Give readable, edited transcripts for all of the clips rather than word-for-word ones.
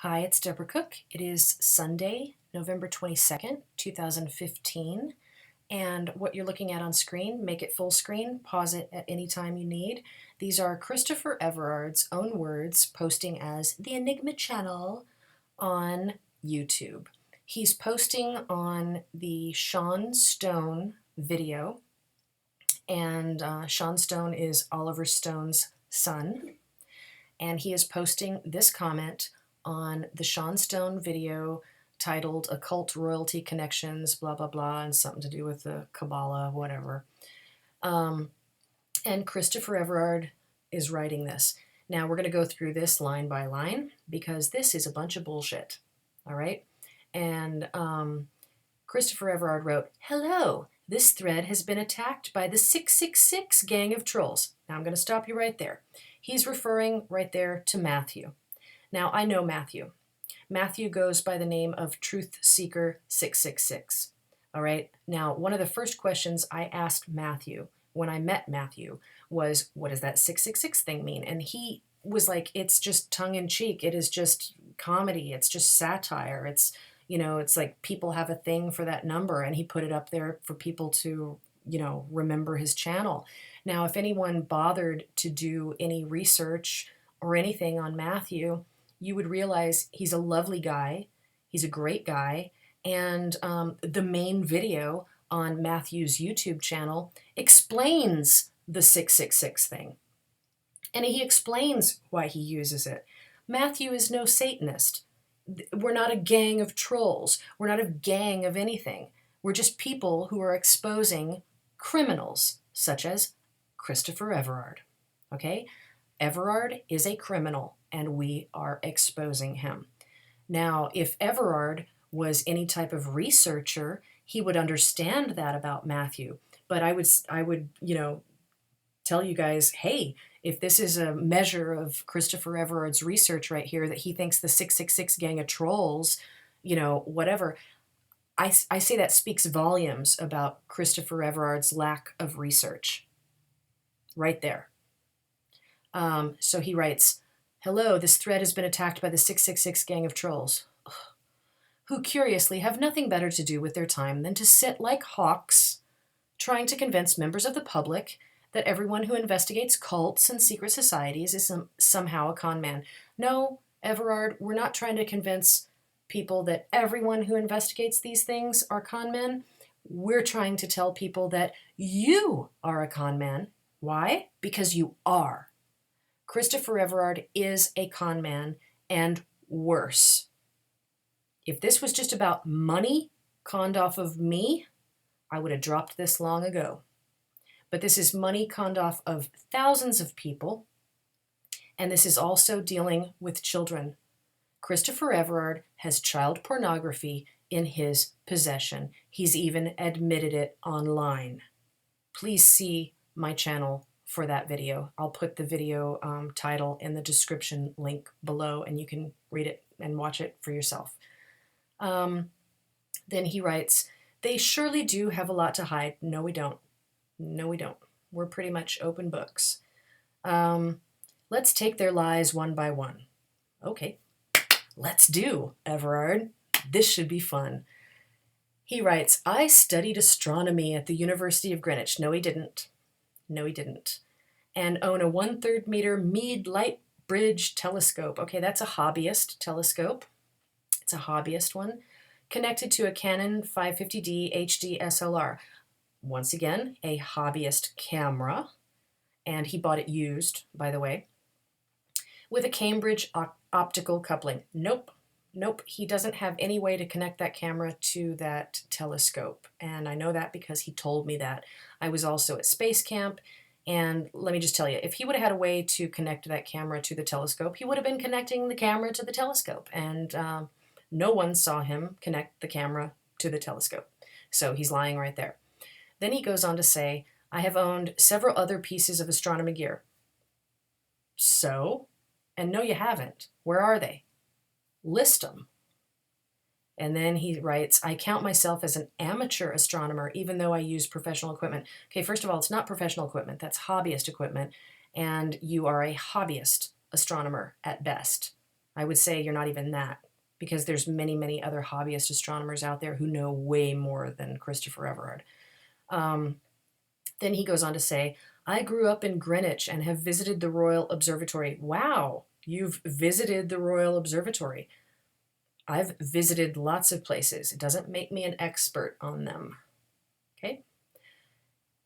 Hi, it's Deborah Cook. It is Sunday, November 22nd, 2015. And what you're looking at on screen, make it full screen, pause it at any time you need. These are Christopher Everard's own words posting as the Enigma channel on YouTube. He's posting on the Sean Stone video, and Sean Stone is Oliver Stone's son. And he is posting this comment on the Sean Stone video titled Occult Royalty Connections, blah, blah, blah, and something to do with the Kabbalah, whatever. And Christopher Everard is writing this. Now, we're going to go through this line by line because this is a bunch of bullshit, all right? And Christopher Everard wrote, "Hello, this thread has been attacked by the 666 gang of trolls." Now, I'm going to stop you right there. He's referring right there to Matthew. Now, I know Matthew. Matthew goes by the name of Truth Seeker 666. All right. Now, one of the first questions I asked Matthew when I met Matthew was, what does that 666 thing mean? And he was like, it's just tongue in cheek. It is just comedy. It's just satire. It's, it's like people have a thing for that number. And he put it up there for people to, remember his channel. Now, if anyone bothered to do any research or anything on Matthew, you would realize he's a lovely guy. He's a great guy. And the main video on Matthew's YouTube channel explains the 666 thing. And he explains why he uses it. Matthew is no Satanist. We're not a gang of trolls. We're not a gang of anything. We're just people who are exposing criminals, such as Christopher Everard. Okay? Everard is a criminal, and we are exposing him. Now, if Everard was any type of researcher, he would understand that about Matthew. But I would, tell you guys, hey, if this is a measure of Christopher Everard's research right here, that he thinks the 666 gang of trolls, whatever, I say that speaks volumes about Christopher Everard's lack of research. Right there. So he writes, "Hello, this thread has been attacked by the 666 gang of trolls, who curiously have nothing better to do with their time than to sit like hawks, trying to convince members of the public that everyone who investigates cults and secret societies is somehow a con man. No, Everard, we're not trying to convince people that everyone who investigates these things are con men. We're trying to tell people that you are a con man. Why? Because you are. Christopher Everard is a con man, and worse. If this was just about money conned off of me, I would have dropped this long ago. But this is money conned off of thousands of people, and this is also dealing with children. Christopher Everard has child pornography in his possession. He's even admitted it online. Please see my channel for that video. I'll put the video title in the description link below, and you can read it and watch it for yourself. Then he writes, "They surely do have a lot to hide." No, we don't. No, we don't. We're pretty much open books. Let's take their lies one by one. Okay, let's do, Everard. This should be fun. He writes, "I studied astronomy at the University of Greenwich." No, he didn't. No, he didn't. "And own a 1/3 meter Meade Light Bridge telescope." Okay, that's a hobbyist telescope. It's a hobbyist one. "Connected to a Canon 550D HD SLR." Once again, a hobbyist camera. And he bought it used, by the way. "With a Cambridge optical coupling." Nope. Nope, he doesn't have any way to connect that camera to that telescope. And I know that because he told me that. I was also at space camp, and let me just tell you, if he would have had a way to connect that camera to the telescope, he would have been connecting the camera to the telescope. And no one saw him connect the camera to the telescope. So he's lying right there. Then he goes on to say, "I have owned several other pieces of astronomy gear." So? And no, you haven't. Where are they? List them. And then he writes, "I count myself as an amateur astronomer, even though I use professional equipment." Okay, first of all, it's not professional equipment. That's hobbyist equipment. And you are a hobbyist astronomer at best. I would say you're not even that, because there's many, many other hobbyist astronomers out there who know way more than Christopher Everard. Then he goes on to say, I grew up in Greenwich and have visited the Royal Observatory. Wow, you've visited the Royal Observatory. I've visited lots of places. It doesn't make me an expert on them. Okay?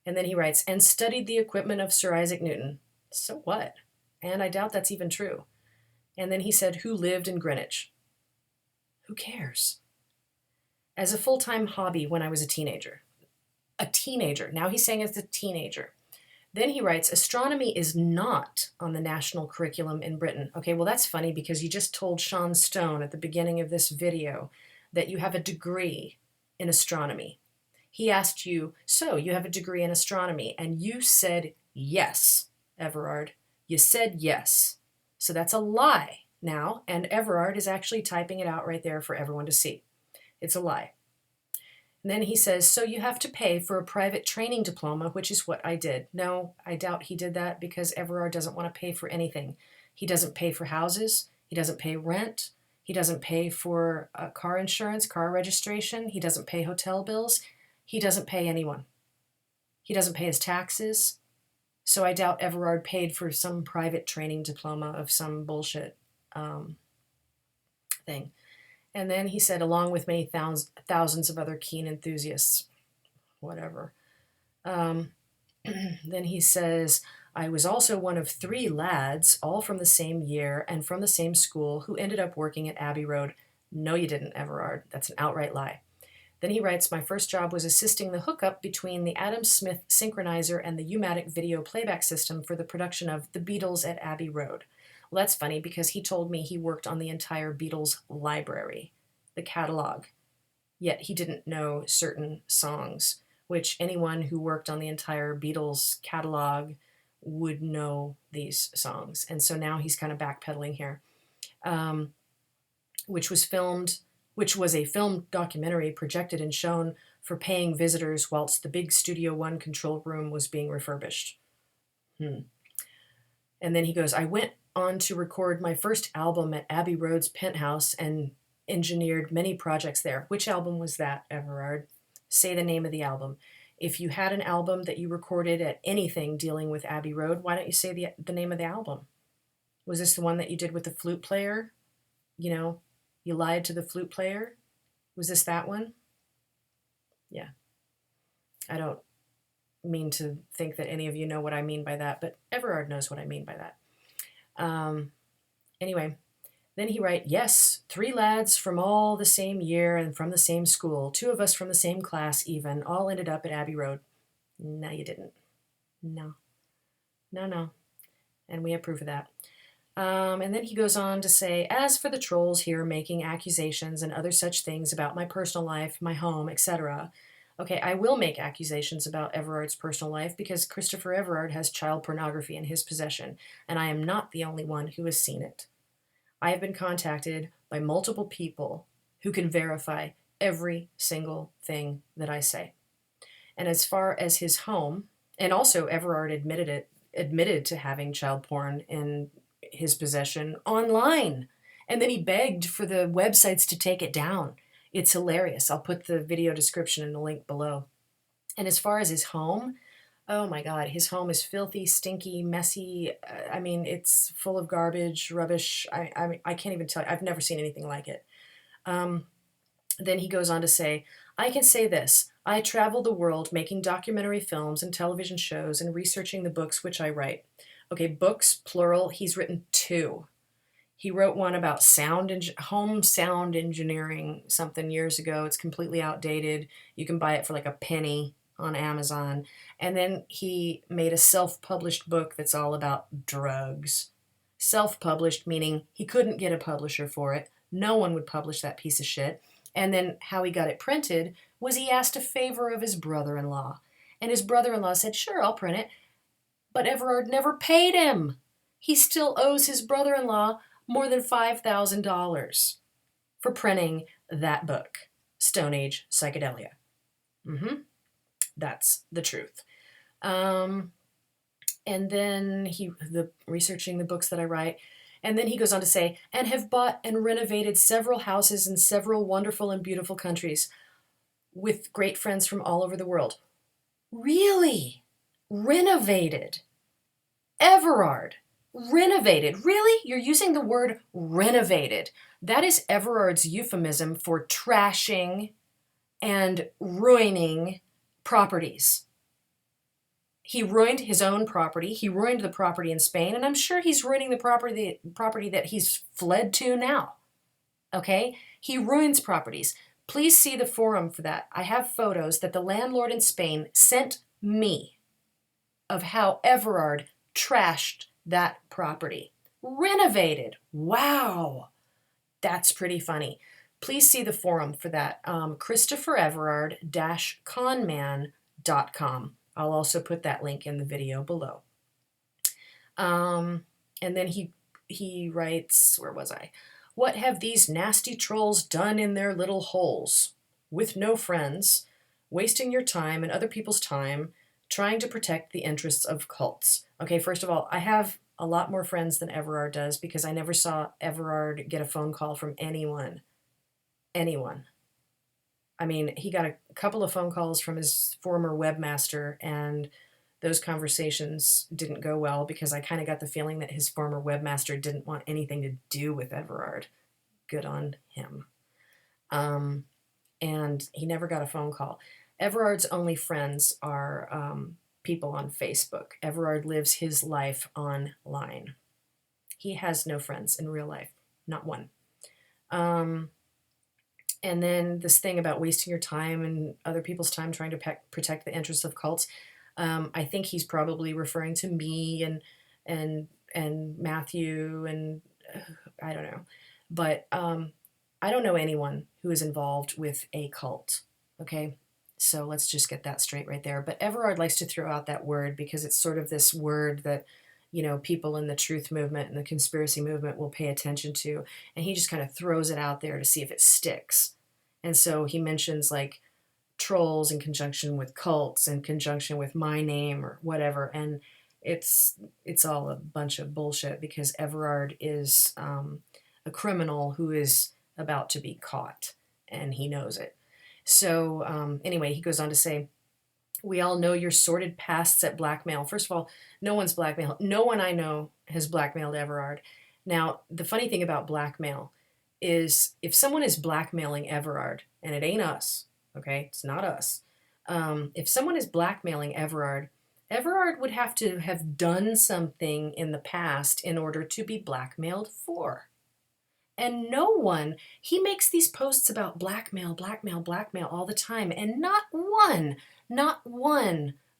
And then he writes, and studied the equipment of Sir Isaac Newton. So what? And I doubt that's even true. And then he said, who lived in Greenwich? Who cares? As a full-time hobby when I was a teenager. A teenager. Now he's saying as a teenager. Then he writes, astronomy is not on the national curriculum in Britain. Okay, well, that's funny because you just told Sean Stone at the beginning of this video that you have a degree in astronomy. He asked you, so you have a degree in astronomy, and you said yes, Everard. You said yes. So that's a lie now, and Everard is actually typing it out right there for everyone to see. It's a lie. And then he says, so you have to pay for a private training diploma, which is what I did. No, I doubt he did that because Everard doesn't want to pay for anything. He doesn't pay for houses. He doesn't pay rent. He doesn't pay for car insurance, car registration. He doesn't pay hotel bills. He doesn't pay anyone. He doesn't pay his taxes. So I doubt Everard paid for some private training diploma of some bullshit thing. And then he said, along with many thousands of other keen enthusiasts, whatever. Then he says, I was also one of 3 lads, all from the same year and from the same school, who ended up working at Abbey Road. No, you didn't, Everard. That's an outright lie. Then he writes, my first job was assisting the hookup between the Adam Smith synchronizer and the U-matic video playback system for the production of The Beatles at Abbey Road. Well, that's funny because he told me he worked on the entire Beatles library, the catalog, yet he didn't know certain songs, which anyone who worked on the entire Beatles catalog would know these songs. And so now he's kind of backpedaling here, which was a film documentary projected and shown for paying visitors whilst the big Studio One control room was being refurbished. And then he goes, I went on to record my first album at Abbey Road's penthouse and engineered many projects there. Which album was that, Everard? Say the name of the album. If you had an album that you recorded at anything dealing with Abbey Road, why don't you say the name of the album? Was this the one that you did with the flute player? You know, you lied to the flute player? Was this that one? Yeah. I don't mean to think that any of you know what I mean by that, but Everard knows what I mean by that. Anyway, then he writes, yes, 3 lads from all the same year and from the same school, 2 of us from the same class even, all ended up at Abbey Road. No, you didn't. No. And we have proof of that. And then he goes on to say, as for the trolls here making accusations and other such things about my personal life, my home, etc., okay, I will make accusations about Everard's personal life because Christopher Everard has child pornography in his possession, and I am not the only one who has seen it. I have been contacted by multiple people who can verify every single thing that I say. And as far as his home, and also Everard admitted to having child porn in his possession online. And then he begged for the websites to take it down. It's hilarious. I'll put the video description in the link below. And as far as his home, oh my God, his home is filthy, stinky, messy. I mean, it's full of garbage, rubbish. I can't even tell you. I've never seen anything like it. Then he goes on to say, I can say this. I travel the world making documentary films and television shows and researching the books which I write. Okay, books, plural, he's written 2. He wrote one about home sound engineering something years ago. It's completely outdated. You can buy it for like a penny on Amazon. And then he made a self-published book that's all about drugs. Self-published, meaning he couldn't get a publisher for it. No one would publish that piece of shit. And then how he got it printed was he asked a favor of his brother-in-law. And his brother-in-law said, sure, I'll print it. But Everard never paid him. He still owes his brother-in-law more than $5,000 for printing that book, Stone Age Psychedelia. That's the truth. And then researching the books that I write. And then he goes on to say, and have bought and renovated several houses in several wonderful and beautiful countries with great friends from all over the world. Really? Renovated? Everard, renovated. Really? You're using the word renovated. That is Everard's euphemism for trashing and ruining properties. He ruined his own property. He ruined the property in Spain, and I'm sure he's ruining the property that he's fled to now. Okay? He ruins properties. Please see the forum for that. I have photos that the landlord in Spain sent me of how Everard trashed that property. Renovated. Wow. That's pretty funny. Please see the forum for that. ChristopherEverard-conman.com. I'll also put that link in the video below. And then he writes, where was I? What have these nasty trolls done in their little holes? With no friends, wasting your time and other people's time, trying to protect the interests of cults. Okay, first of all, I have a lot more friends than Everard does because I never saw Everard get a phone call from anyone. Anyone. I mean, he got a couple of phone calls from his former webmaster, and those conversations didn't go well because I kind of got the feeling that his former webmaster didn't want anything to do with Everard. Good on him. And he never got a phone call. Everard's only friends are people on Facebook. Everard lives his life online. He has no friends in real life, not one. And then this thing about wasting your time and other people's time trying to protect the interests of cults. I think he's probably referring to me and Matthew and I don't know, but I don't know anyone who is involved with a cult. Okay, so let's just get that straight right there. But Everard likes to throw out that word because it's sort of this word that, you know, people in the truth movement and the conspiracy movement will pay attention to. And he just kind of throws it out there to see if it sticks. And so he mentions like trolls in conjunction with cults, in conjunction with my name or whatever. And it's all a bunch of bullshit because Everard is a criminal who is about to be caught, and he knows it. So anyway, he goes on to say, we all know your sordid pasts at blackmail. First of all, no one's blackmailed. No one I know has blackmailed Everard. Now, the funny thing about blackmail is if someone is blackmailing Everard, and it ain't us, okay? It's not us. If someone is blackmailing Everard, Everard would have to have done something in the past in order to be blackmailed for. And no one, he makes these posts about blackmail, blackmail, blackmail all the time. And not one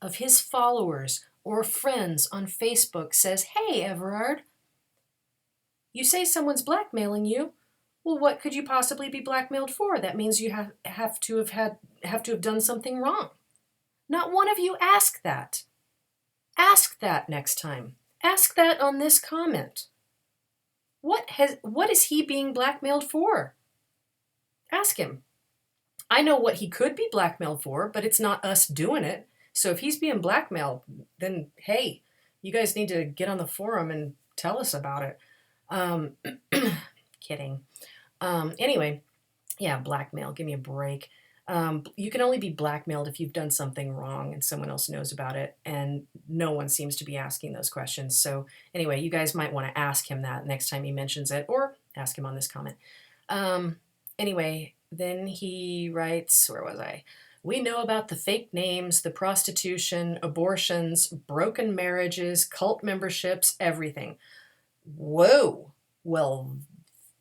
of his followers or friends on Facebook says, hey, Everard, you say someone's blackmailing you. Well, what could you possibly be blackmailed for? That means you have to have done something wrong. Not one of you ask that. Ask that next time. Ask that on this comment. What is he being blackmailed for? Ask him. I know what he could be blackmailed for, but it's not us doing it. So if he's being blackmailed, then hey, you guys need to get on the forum and tell us about it. Kidding. Anyway, yeah, blackmail. Give me a break. You can only be blackmailed if you've done something wrong and someone else knows about it, and no one seems to be asking those questions. So anyway, you guys might want to ask him that next time he mentions it, or ask him on this comment. Anyway, then he writes, where was I? We know about the fake names, the prostitution, abortions, broken marriages, cult memberships, everything. Whoa. Well,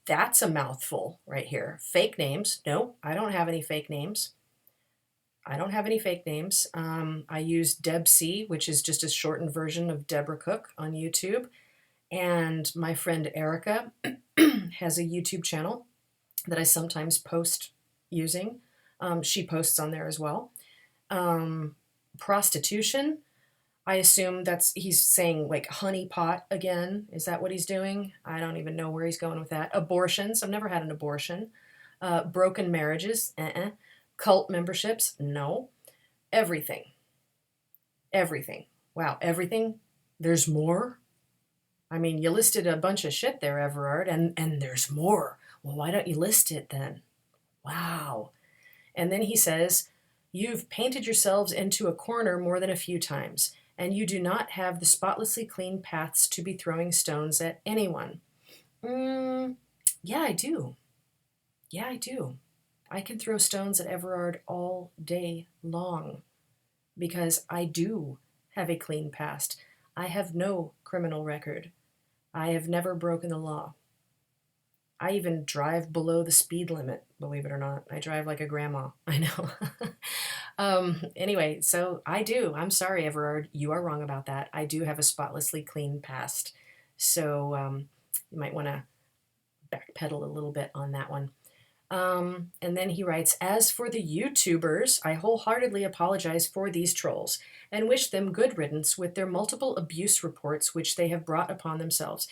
that's a mouthful right here. Fake names. No, I don't have any fake names. I use Deb C, which is just a shortened version of Deborah Cook on YouTube. And my friend Erica has a YouTube channel that I sometimes post using. She posts on there as well. Prostitution. I assume he's saying like honeypot again. Is that what he's doing? I don't even know where he's going with that. Abortions. I've never had an abortion. Broken marriages. Cult memberships. No. Everything. Wow. Everything. There's more. I mean, you listed a bunch of shit there, Everard, and there's more. Well, why don't you list it then? Wow. And then he says, you've painted yourselves into a corner more than a few times, and you do not have the spotlessly clean paths to be throwing stones at anyone. Yeah, I do. Yeah, I do. I can throw stones at Everard all day long because I do have a clean past. I have no criminal record. I have never broken the law. I even drive below the speed limit, believe it or not. I drive like a grandma. I know. Anyway, so I do. I'm sorry, Everard. You are wrong about that. I do have a spotlessly clean past. So you might want to backpedal a little bit on that one. And then he writes, as for the YouTubers, I wholeheartedly apologize for these trolls and wish them good riddance with their multiple abuse reports which they have brought upon themselves.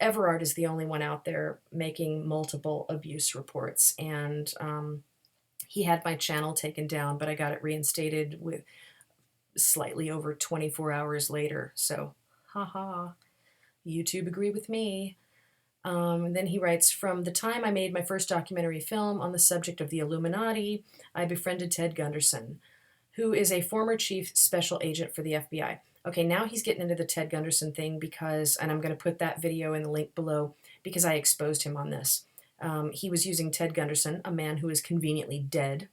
Everard is the only one out there making multiple abuse reports, and he had my channel taken down, but I got it reinstated with slightly over 24 hours later. So, haha, YouTube agree with me. And then he writes, from the time I made my first documentary film on the subject of the Illuminati, I befriended Ted Gunderson, who is a former chief special agent for the FBI. Okay, now he's getting into the Ted Gunderson thing because, and I'm going to put that video in the link below because I exposed him on this. He was using Ted Gunderson, a man who is conveniently dead,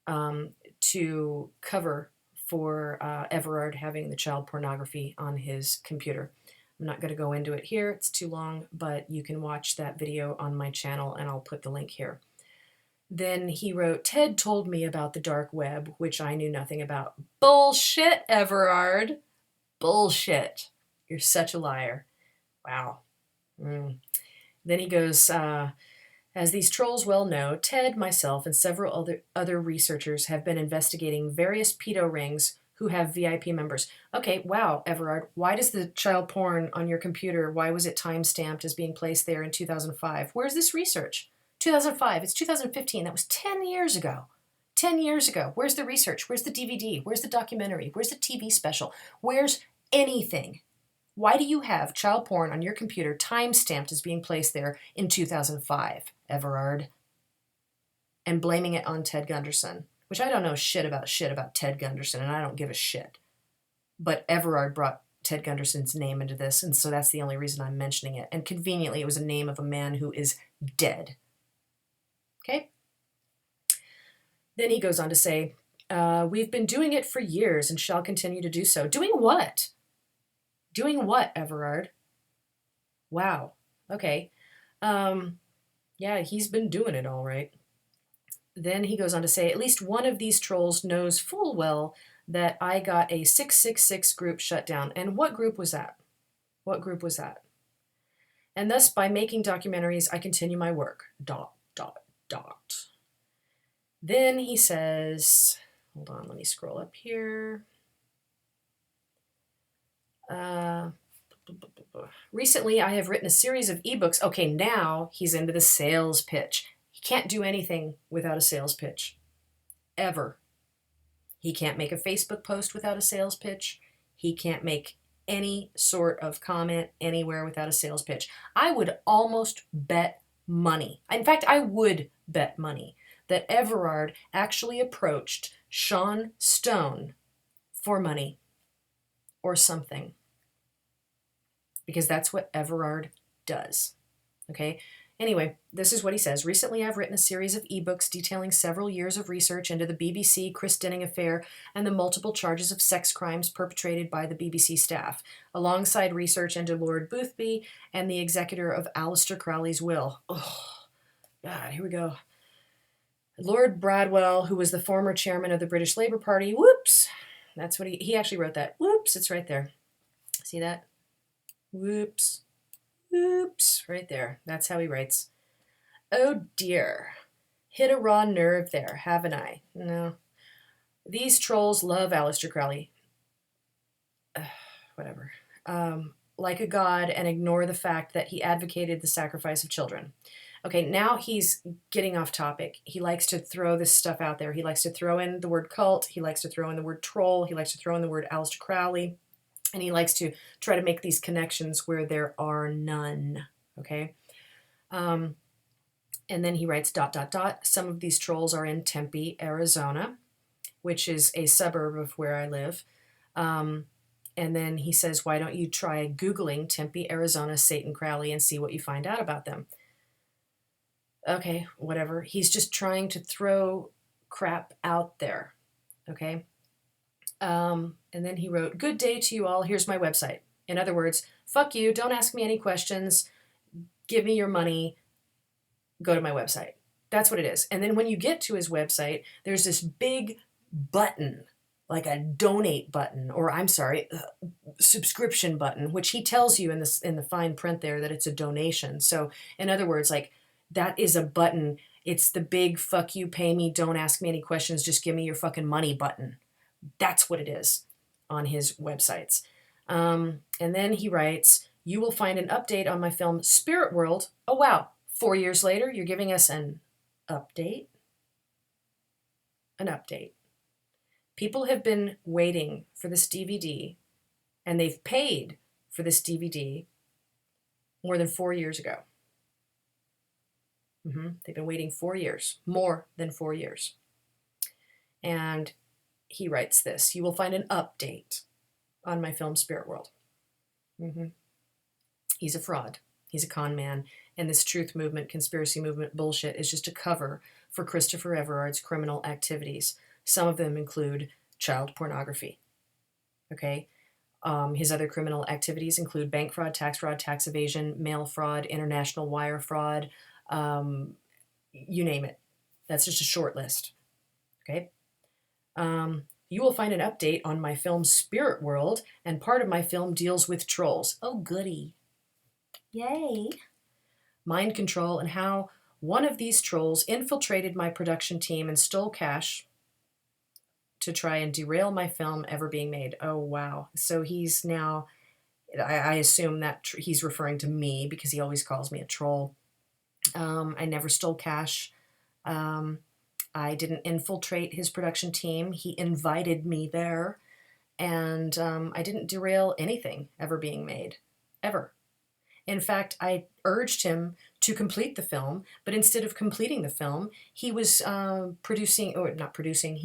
to cover for Everard having the child pornography on his computer. I'm not going to go into it here, it's too long, but you can watch that video on my channel and I'll put the link here. Then he wrote, Ted told me about the dark web, which I knew nothing about. Bullshit, Everard. Bullshit. You're such a liar. Wow. Then he goes, as these trolls well know, Ted, myself, and several other researchers have been investigating various pedo rings who have VIP members. Okay, wow, Everard, why does the child porn on your computer, why was it time-stamped as being placed there in 2005? Where's this research? 2005, it's 2015, that was 10 years ago. 10 years ago. Where's the research? Where's the DVD? Where's the documentary? Where's the TV special? Where's anything? Why do you have child porn on your computer time-stamped as being placed there in 2005, Everard? And blaming it on Ted Gunderson, which I don't know shit about Ted Gunderson, and I don't give a shit. But Everard brought Ted Gunderson's name into this, and so that's the only reason I'm mentioning it. And conveniently, it was a name of a man who is dead. Okay? Then he goes on to say, we've been doing it for years and shall continue to do so. Doing what? Doing what, Everard? Wow. Okay. Yeah, he's been doing it all right. Then he goes on to say, at least one of these trolls knows full well that I got a 666 group shut down. And what group was that? What group was that? And thus, by making documentaries, I continue my work. ... Then he says, hold on, let me scroll up here. Recently, I have written a series of ebooks. Okay, now he's into the sales pitch. He can't do anything without a sales pitch. Ever. He can't make a Facebook post without a sales pitch. He can't make any sort of comment anywhere without a sales pitch. I would almost bet money. In fact, I would bet money that Everard actually approached Sean Stone for money or something. Because that's what Everard does. Okay? Anyway, this is what he says. Recently, I've written a series of ebooks detailing several years of research into the BBC Chris Denning affair and the multiple charges of sex crimes perpetrated by the BBC staff, alongside research into Lord Boothby and the executor of Aleister Crowley's will. Oh, God, here we go. Lord Bradwell, who was the former chairman of the British Labour Party, whoops, that's what he actually wrote that. Whoops, it's right there. See that? Whoops. Whoops, right there. That's how he writes. Oh dear. Hit a raw nerve there, haven't I? No. These trolls love Aleister Crowley. Whatever. Like a god, and ignore the fact that he advocated the sacrifice of children. Okay, now he's getting off topic. He likes to throw this stuff out there. He likes to throw in the word cult. He likes to throw in the word troll. He likes to throw in the word Aleister Crowley. And he likes to try to make these connections where there are none, okay? And then he writes ... Some of these trolls are in Tempe, Arizona, which is a suburb of where I live. And then he says, why don't you try Googling Tempe, Arizona, Satan Crowley and see what you find out about them? Okay, whatever. He's just trying to throw crap out there, okay? And then he wrote, good day to you all. Here's my website. In other words, fuck you. Don't ask me any questions. Give me your money. Go to my website. That's what it is. And then when you get to his website, there's this big button, like a donate button, or I'm sorry, subscription button, which he tells you in the fine print there that it's a donation. So in other words, like that is a button. It's the big fuck you, pay me, don't ask me any questions, just give me your fucking money button. That's what it is on his websites. And then he writes, you will find an update on my film Spirit World. Oh, wow. 4 years later, you're giving us an update? An update. People have been waiting for this DVD, and they've paid for this DVD more than 4 years ago. They've been waiting 4 years, more than 4 years. And he writes this, you will find an update on my film Spirit World. He's a fraud. He's a con man. And this truth movement, conspiracy movement bullshit is just a cover for Christopher Everard's criminal activities. Some of them include child pornography. Okay? His other criminal activities include bank fraud, tax evasion, mail fraud, international wire fraud, you name it. That's just a short list. Okay? You will find an update on my film Spirit World, and part of my film deals with trolls. Oh, goody. Yay. Mind control and how one of these trolls infiltrated my production team and stole cash to try and derail my film ever being made. Oh, wow. So he's now, I assume that he's referring to me because he always calls me a troll. I never stole cash. I didn't infiltrate his production team. He invited me there. And I didn't derail anything ever being made. Ever. In fact, I urged him to complete the film, but instead of completing the film, he was he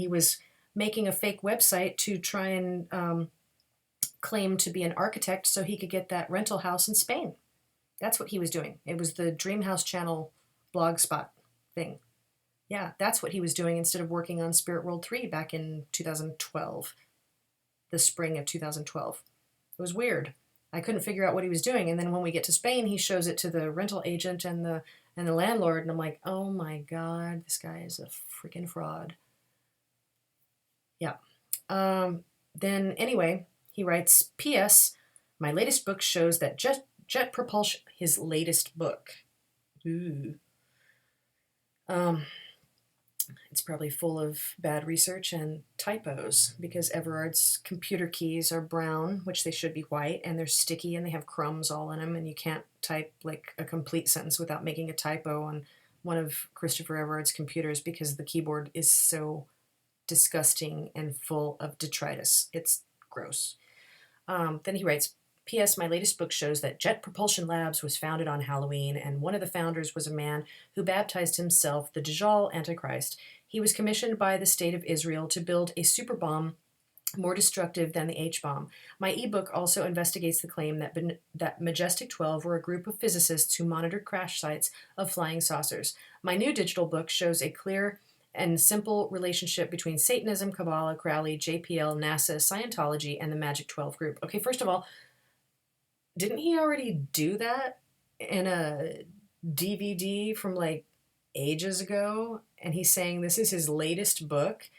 was making a fake website to try and claim to be an architect so he could get that rental house in Spain. That's what he was doing. It was the Dreamhouse Channel blogspot thing. Yeah, that's what he was doing instead of working on Spirit World 3 back in 2012, the spring of 2012. It was weird. I couldn't figure out what he was doing. And then when we get to Spain, he shows it to the rental agent and the landlord. And I'm like, oh my God, this guy is a freaking fraud. Yeah. Then anyway, he writes, P.S. My latest book shows that jet propulsion, his latest book. Ooh. It's probably full of bad research and typos because Everard's computer keys are brown, which they should be white, and they're sticky and they have crumbs all in them, and you can't type like a complete sentence without making a typo on one of Christopher Everard's computers because the keyboard is so disgusting and full of detritus. It's gross. Then he writes, P.S. My latest book shows that Jet Propulsion Labs was founded on Halloween, and one of the founders was a man who baptized himself the Dajjal Antichrist. He was commissioned by the state of Israel to build a super bomb more destructive than the H-bomb. My ebook also investigates the claim that Majestic 12 were a group of physicists who monitored crash sites of flying saucers. My new digital book shows a clear and simple relationship between Satanism, Kabbalah, Crowley, JPL, NASA, Scientology, and the Magic 12 group. Okay, first of all, didn't he already do that in a DVD from like ages ago? And he's saying this is his latest book.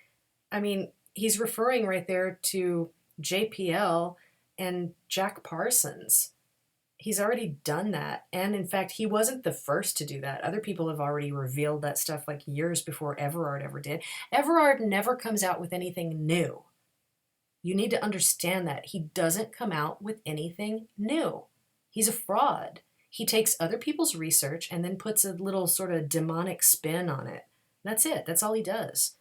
I mean, he's referring right there to JPL and Jack Parsons. He's already done that. And in fact, he wasn't the first to do that. Other people have already revealed that stuff like years before Everard ever did. Everard never comes out with anything new. You need to understand that. He doesn't come out with anything new. He's a fraud. He takes other people's research and then puts a little sort of demonic spin on it. That's it. That's all he does.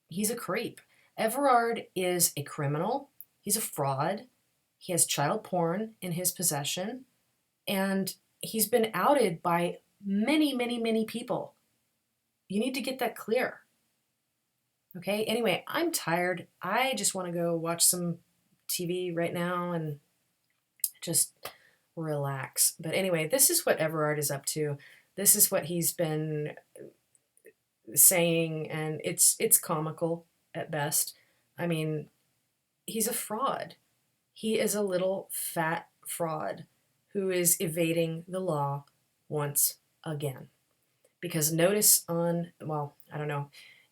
He's a creep. Everard is a criminal. He's a fraud. He has child porn in his possession, and he's been outed by many, many, many people. You need to get that clear. Okay, anyway, I'm tired. I just want to go watch some TV right now and just relax. But anyway, this is what Everard is up to. This is what he's been saying, and it's comical at best. I mean, he's a fraud. He is a little fat fraud who is evading the law once again. Because notice on, well, I don't know,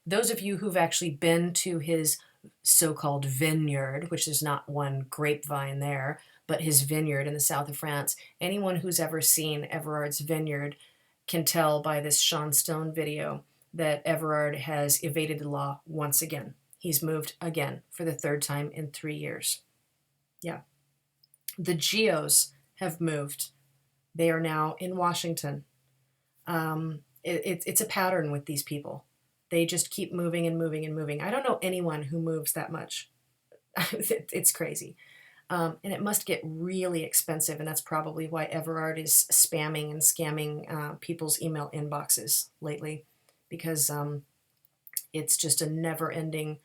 those of you who've actually been to his so-called vineyard, which is not one grapevine there, but his vineyard in the south of France, anyone who's ever seen Everard's vineyard can tell by this Sean Stone video that Everard has evaded the law once again. He's moved again for the third time in 3 years. Yeah. The Geos have moved. They are now in Washington. It's a pattern with these people. They just keep moving and moving and moving. I don't know anyone who moves that much. It's crazy. And it must get really expensive, and that's probably why Everard is spamming and scamming people's email inboxes lately, because it's just a never-ending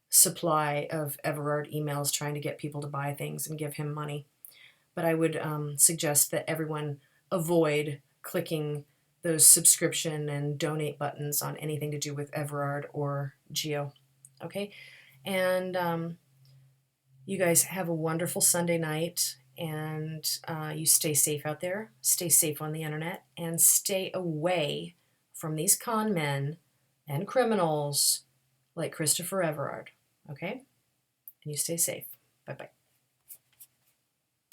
supply of Everard emails trying to get people to buy things and give him money. But I would suggest that everyone avoid clicking those subscription and donate buttons on anything to do with Everard or Geo. Okay? And you guys have a wonderful Sunday night, and you stay safe out there, stay safe on the internet, and stay away from these con men and criminals like Christopher Everard. Okay? And you stay safe. Bye-bye.